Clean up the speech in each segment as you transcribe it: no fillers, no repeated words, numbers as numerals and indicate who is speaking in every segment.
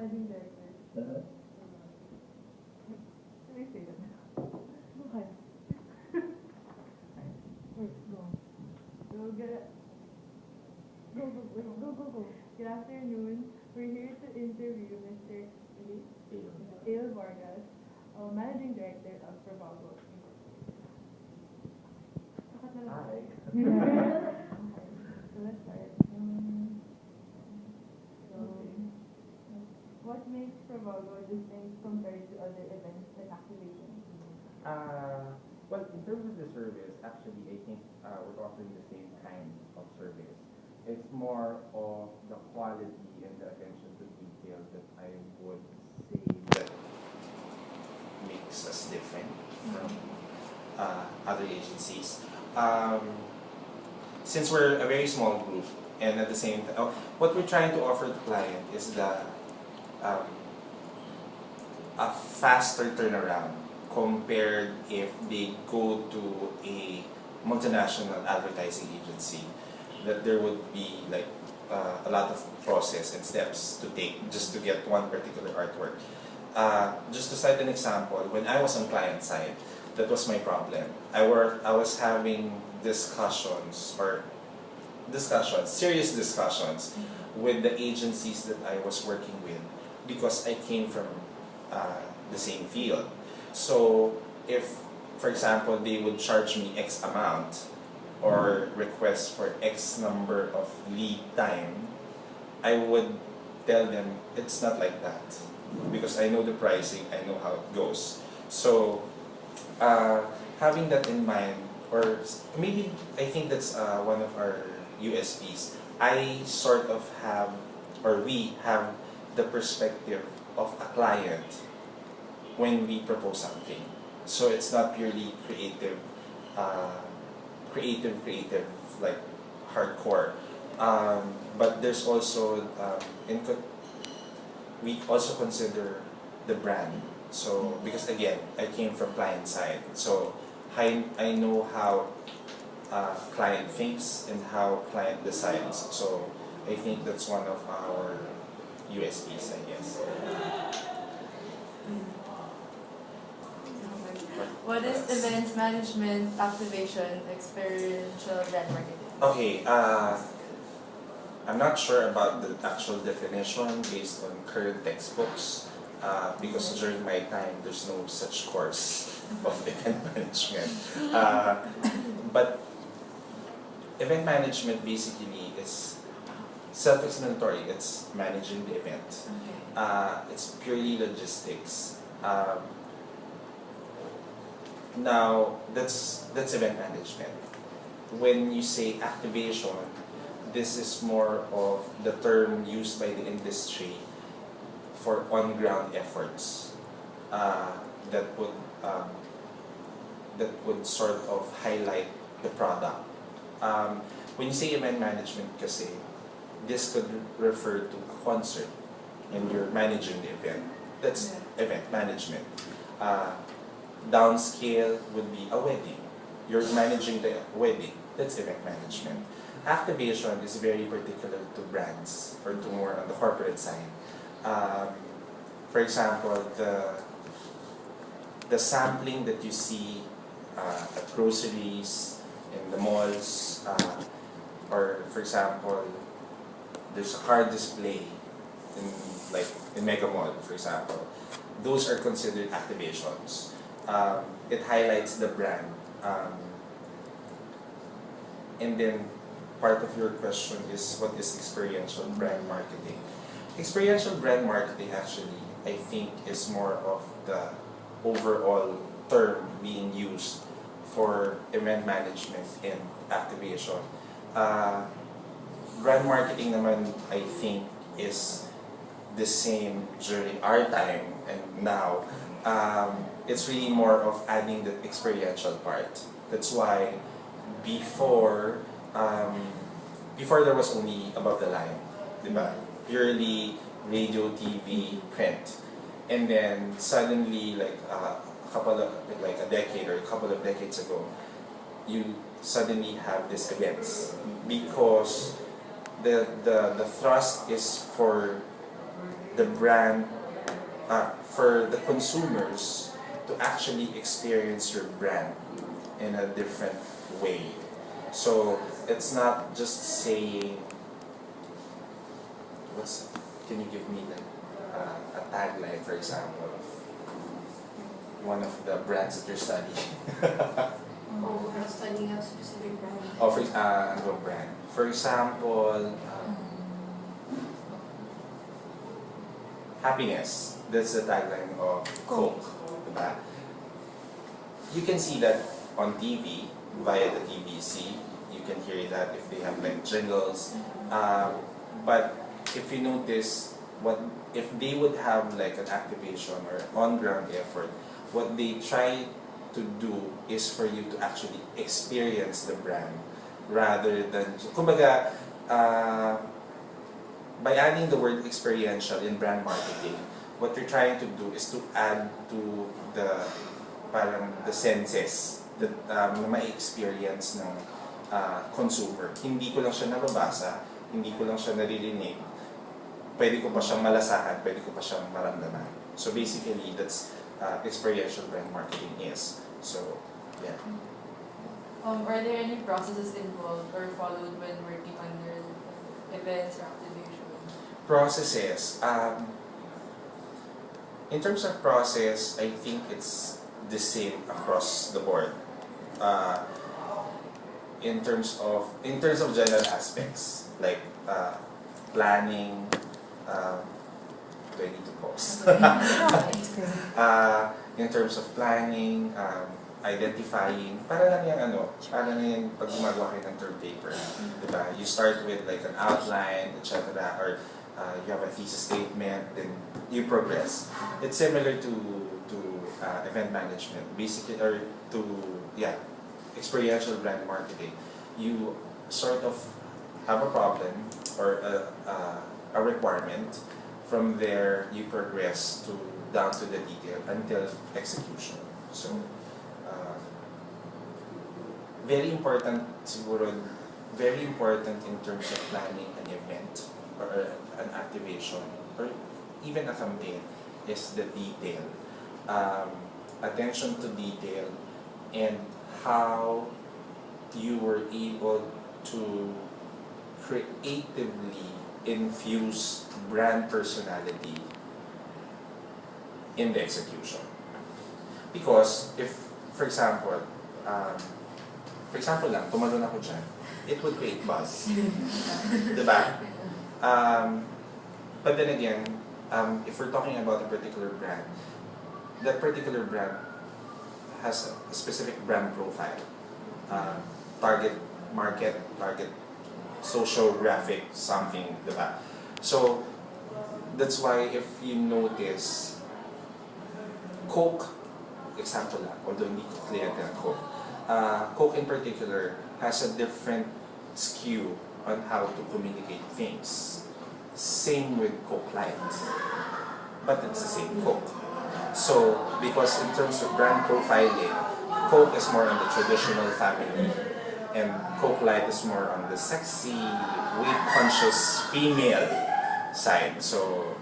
Speaker 1: managing director.
Speaker 2: Uh-huh.
Speaker 1: Can I say that? Okay. Wait, go. Go get go. Good afternoon. We're here to interview Mr. Ale Vargas, Managing Director of Provago.
Speaker 2: Hi.
Speaker 1: Okay, so let's start. So, what makes Provago distinct compared to other events and activations?
Speaker 2: Well, in terms of the service, actually, I think we're offering the same kind of service. It's more of the quality and the attention to detail that I would say that makes us different from other agencies. Since we're a very small group, and at the same time, what we're trying to offer the client is um, a faster turnaround compared if they go to a multinational advertising agency, that there would be like a lot of process and steps to take just to get one particular artwork. Just to cite an example, when I was on client side, that was my problem. I was having serious discussions with the agencies that I was working with because I came from the same field. So if, for example, they would charge me X amount or request for X number of lead time, I would tell them it's not like that because I know the pricing, I know how it goes. So having that in mind, or maybe I think that's one of our USPs. I sort of have, or we have the perspective of a client when we propose something. So it's not purely creative, like hardcore. But there's also, we also consider the brand. So, because again, I came from client side. So, I know how client thinks and how client decides. So, I think that's one of our USPs, I guess.
Speaker 3: What is events management, activation, experiential brand marketing?
Speaker 2: Okay, I'm not sure about the actual definition based on current textbooks because during my time there's no such course of event management. But event management basically is self-explanatory. It's managing the event.
Speaker 3: Okay.
Speaker 2: It's purely logistics. Now that's event management. When you say activation, this is more of the term used by the industry for on-ground efforts that would sort of highlight the product. When you say event management, kasi this could refer to a concert, and you're managing the event. That's event management. Downscale would be a wedding. You're managing the wedding. That's event management. Activation is very particular to brands or to more on the corporate side. For example, the sampling that you see at groceries, in the malls, or for example, there's a car display in Mega Mall, for example. Those are considered activations. It highlights the brand. And then part of your question is what is experiential brand marketing? Experiential brand marketing actually, I think, is more of the overall term being used for event management and activation. Brand marketing naman, I think, is the same during our time and now. It's really more of adding the experiential part. That's why before there was only above the line, diba? Purely radio, TV, print, and then suddenly like a decade or a couple of decades ago, you suddenly have these events because the thrust is for the brand, for the consumers to actually experience your brand in a different way. So it's not just saying, can you give me like a tagline, for example, of one of the brands that you're studying?
Speaker 3: Oh, we're studying a specific brand.
Speaker 2: Ano brand? For example, happiness. That's the tagline of Coke. Diba? You can see that on TV, via the TVC. You can hear that if they have like jingles. But if you notice, if they would have like an activation or on-ground effort, what they try to do is for you to actually experience the brand rather than, kumbaga, by adding the word experiential in brand marketing, what you're trying to do is to add to the the senses that na ma-experience ng consumer. Hindi ko lang siya nababasa, hindi ko lang siya naririnig, pwede ko pa siyang malasahan, pwede ko pa siyang maramdaman. So basically, that's experiential brand marketing is. So, yeah.
Speaker 3: Are there any processes involved or followed when working under events or activation?
Speaker 2: Processes. In terms of process, I think it's the same across the board. In terms of general aspects like planning. Do I need to pause? In terms of planning, identifying, para lang yung pag gumagawa kayo ng term paper, diba? You start with like an outline, etc., or you have a thesis statement, then you progress. It's similar to event management, basically, or to experiential brand marketing. You sort of have a problem or a requirement. From there, you progress down to the detail until execution. So, very important siguro, very important in terms of planning an event or an activation or even a campaign is the detail. Attention to detail and how you were able to creatively infuse brand personality in the execution. Because if, for example lang, tumalon ako dyan, it would create buzz. Diba? But then again, if we're talking about a particular brand, that particular brand has a specific brand profile. Target market, target social graphic, something, diba? So, that's why if you notice, Coke, example lang, although hindi ko clear na Coke, Coke in particular has a different skew on how to communicate things. Same with Coke Light, but it's the same Coke. So, because in terms of brand profiling, Coke is more on the traditional family, and Coke Light is more on the sexy, weight-conscious female side. So,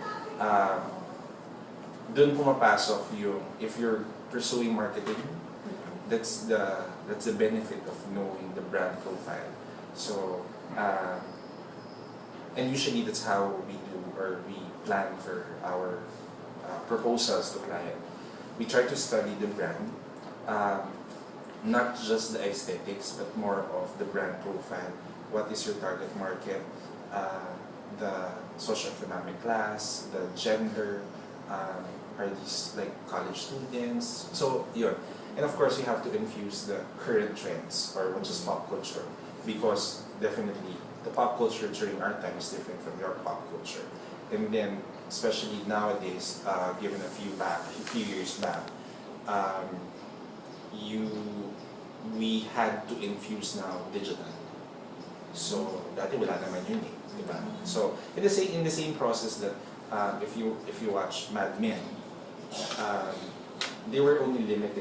Speaker 2: dun pumapasok yung, if you're pursuing marketing, that's the benefit of knowing the brand profile. So, and usually that's how we do or we plan for our proposals to client. We try to study the brand, not just the aesthetics, but more of the brand profile. What is your target market? The socioeconomic class, the gender, are these like college students? So, yun. And of course, you have to infuse the current trends or which is pop culture, because definitely the pop culture during our time is different from your pop culture. And then, especially nowadays, given a few years back, we had to infuse now digital. So dati wala naman yun eh, diba? So in the same process that if you watch Mad Men, they were only limited